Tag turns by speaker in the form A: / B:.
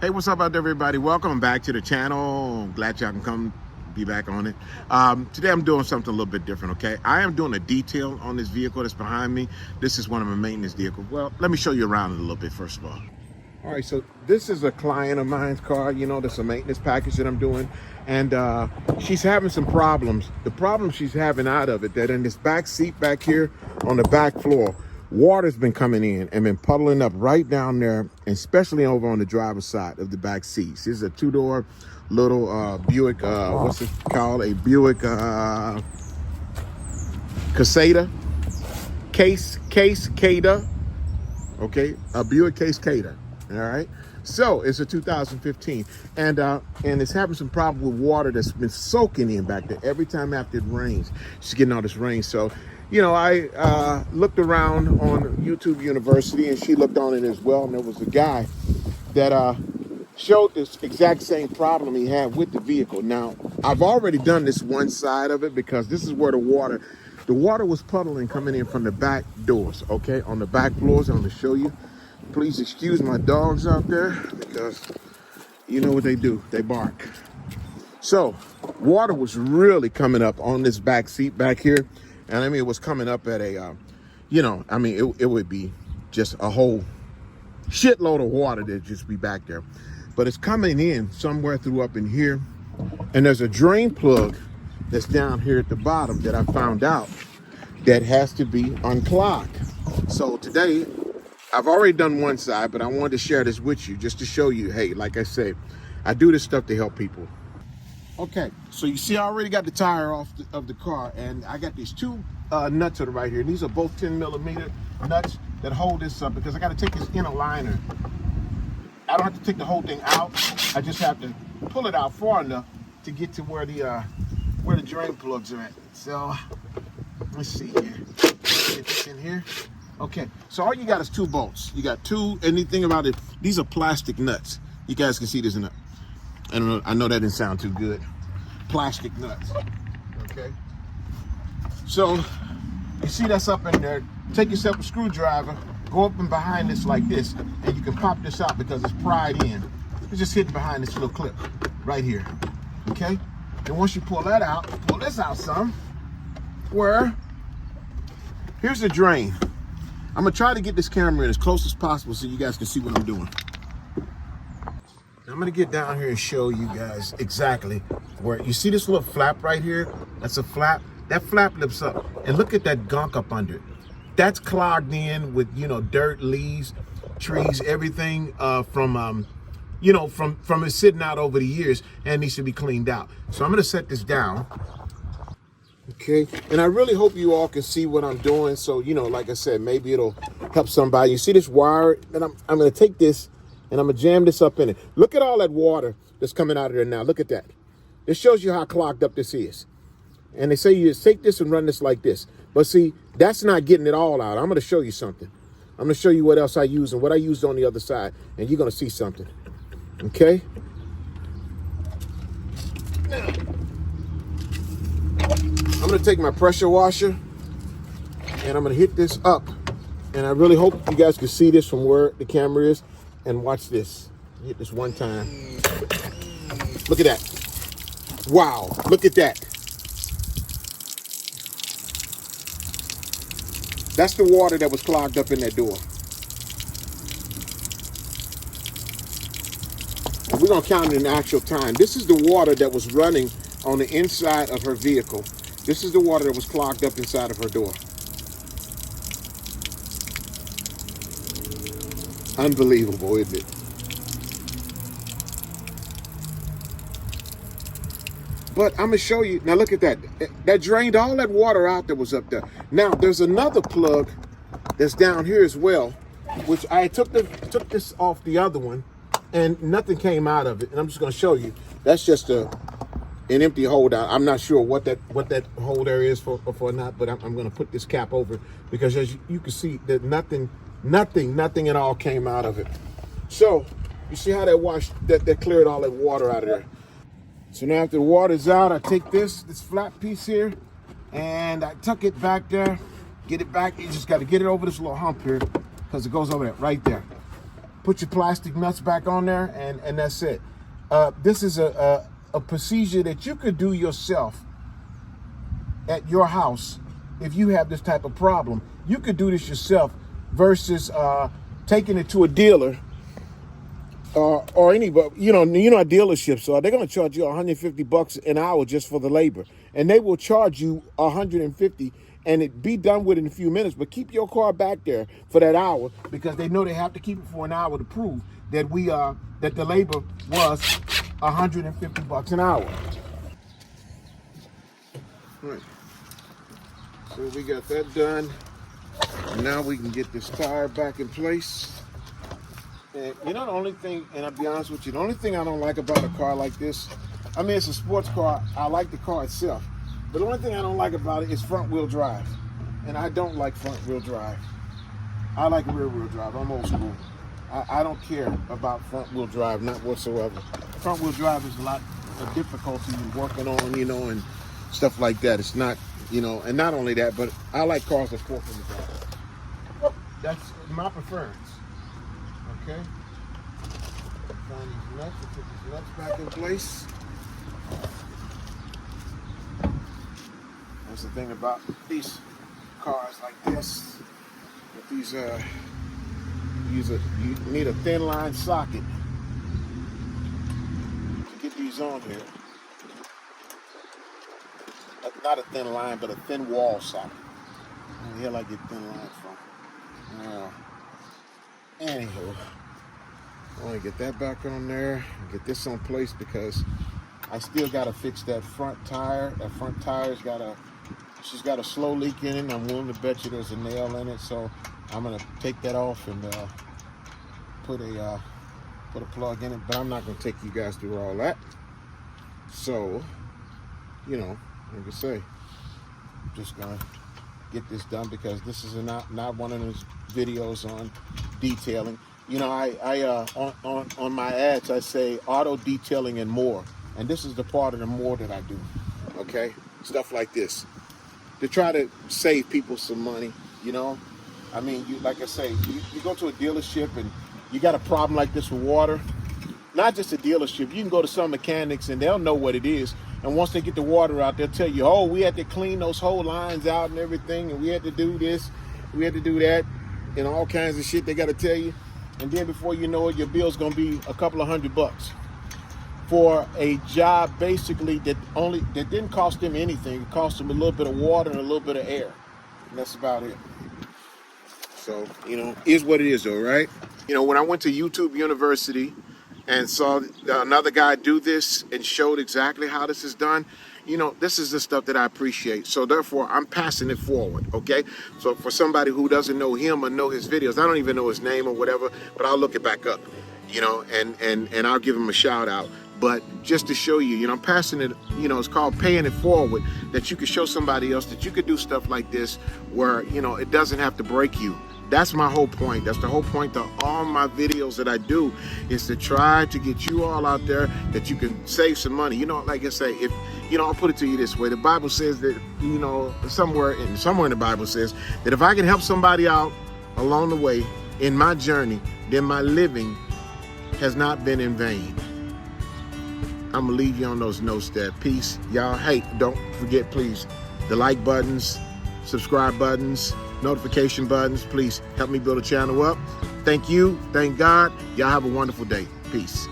A: Hey, what's up out there, everybody? Welcome back to the channel. Glad y'all can come be back on it. Today I'm doing something a little bit different, okay? I am doing a detail on this vehicle that's behind me. This is one of my maintenance vehicles. Well, let me show you around it a little bit first of all. All right, so this is a client of mine's car. You know, there's a maintenance package that I'm doing. And she's having some problems. The problem she's having out of it, that in this back seat back here on the back floor, water's been coming in and been puddling up right down there, and especially over on the driver's side of the back seats. This is a two-door little Buick, what's it called? A Buick Cascada, Cascada, okay? A Buick Cascada, all right? So it's a 2015, and it's having some problem with water that's been soaking in back there. Every time after it rains, she's getting all this rain. So, you know, I looked around on YouTube University, and she looked on it as well, and there was a guy that showed this exact same problem he had with the vehicle. Now, I've already done this one side of it because this is where the water was puddling coming in from the back doors, okay, on the back floors. I'm going to show you. Please excuse my dogs out there because you know what they do. They bark. So water was really coming up on this back seat back here. And I mean, it was coming up at a, you know, I mean, it would be just a whole shitload of water that just be back there. But it's coming in somewhere through up in here. And there's a drain plug that's down here at the bottom that I found out that has to be unclogged. So today, I've already done one side, but I wanted to share this with you just to show you, hey, like I said, I do this stuff to help people. Okay, so you see I already got the tire off of the car, and I got these two nuts that are right here. And these are both 10mm nuts that hold this up because I got to take this inner liner. I don't have to take the whole thing out. I just have to pull it out far enough to get to where the drain plugs are at. So let's see here. Get this in here. Okay, so all you got is two bolts. You got two, anything about it. These are plastic nuts. You guys can see this nut. I know that didn't sound too good. Plastic nuts, okay? So, you see that's up in there. Take yourself a screwdriver, go up and behind this like this, and you can pop this out because it's pried in. It's just hidden behind this little clip right here, okay? And once you pull that out, pull this out some, here's the drain. I'm gonna try to get this camera in as close as possible so you guys can see what I'm doing. I'm gonna get down here and show you guys exactly where, you see this little flap right here? That's a flap. That flap lifts up, and look at that gunk up under it. That's clogged in with, you know, dirt, leaves, trees, everything you know, from it sitting out over the years, and needs to be cleaned out. So I'm gonna set this down. Okay, and I really hope you all can see what I'm doing. So, you know, like I said, maybe it'll help somebody. You see this wire? And I'm going to take this and I'm going to jam this up in it. Look at all that water that's coming out of there now. Look at that. This shows you how clogged up this is. And they say you just take this and run this like this. But see, that's not getting it all out. I'm going to show you something. I'm going to show you what else I use and what I used on the other side. And you're going to see something. Okay? Now, I'm gonna take my pressure washer and I'm gonna hit this up. And I really hope you guys can see this from where the camera is. And watch this. Hit this one time. Look at that. Wow, look at that. That's the water that was clogged up in that door. And we're gonna count it in actual time. This is the water that was running on the inside of her vehicle. This is the water that was clogged up inside of her door. Unbelievable, isn't it? But I'm gonna show you, now look at that. That drained all that water out that was up there. Now, there's another plug that's down here as well, which I took this off the other one, and nothing came out of it. And I'm just gonna show you. That's just an empty hole down. I'm not sure what that hole there is for or not, but I'm going to put this cap over because as you can see that nothing at all came out of it. So you see how that cleared all that water out of there. So now after the water's out, I take this flat piece here and I tuck it back there, get it back. You just got to get it over this little hump here because it goes over there, right there. put your plastic nuts back on there, and that's it. This is a procedure that you could do yourself at your house. If you have this type of problem, you could do this yourself versus taking it to a dealer or anybody. You know, a dealership, so they're going to charge you $150 an hour just for the labor, and they will charge you $150 and it be done with in a few minutes. But keep your car back there for that hour, because they know they have to keep it for an hour to prove that that the labor was $150 an hour. All right. So we got that done. Now we can get this tire back in place. And you know, the only thing, and I'll be honest with you, the only thing I don't like about a car like this, I mean, it's a sports car. I like the car itself. But the only thing I don't like about it is front wheel drive. And I don't like front wheel drive. I like rear wheel drive. I'm old school. I don't care about front wheel drive, not whatsoever. Front wheel drive is a lot of difficulty in working on, you know, and stuff like that. It's not, you know, and not only that, but I like cars that fork in the drive. That's my preference. Okay. Find these nuts and put these nuts back in place. That's the thing about these cars like this. With these, you need a thin line socket to get these on here. Not a thin line, but a thin wall socket. Where the hell I get thin line from? Now, anywho, I want to get that back on there and get this on place, because I still got to fix that front tire. That front tire's she's got a slow leak in it, and I'm willing to bet you there's a nail in it. So I'm gonna take that off and put a plug in it. But I'm not gonna take you guys through all that. So, you know, like I say, I'm just gonna get this done, because this is not one of those videos on detailing. You know, on my ads I say auto detailing and more, and this is the part of the more that I do. Okay, stuff like this to try to save people some money. You know, I mean, like I say, you go to a dealership and you got a problem like this with water. Not just a dealership, you can go to some mechanics and they'll know what it is. And once they get the water out, they'll tell you, oh, we had to clean those whole lines out and everything, and we had to do this, we had to do that, and all kinds of shit they got to tell you. And then before you know it, your bill's going to be a couple of $100 for a job basically that didn't cost them anything. It cost them a little bit of water and a little bit of air, and that's about it. So, you know, is what it is though, right? You know, when I went to YouTube University and saw another guy do this and showed exactly how this is done, you know, this is the stuff that I appreciate. So therefore, I'm passing it forward, okay? So for somebody who doesn't know him or know his videos, I don't even know his name or whatever, but I'll look it back up, you know, and I'll give him a shout out. But just to show you, you know, I'm passing it, you know, it's called paying it forward, that you could show somebody else that you could do stuff like this where, you know, it doesn't have to break you. That's my whole point. That's the whole point of all my videos that I do, is to try to get you all out there that you can save some money. You know, like I say, if, you know, I'll put it to you this way. The Bible says that, you know, somewhere in the Bible says that if I can help somebody out along the way in my journey, then my living has not been in vain. I'm gonna leave you on those notes there. Peace, y'all. Hey, don't forget, please, the like buttons, subscribe buttons, notification buttons. Please help me build a channel up. Thank you. Thank God. Y'all have a wonderful day. Peace.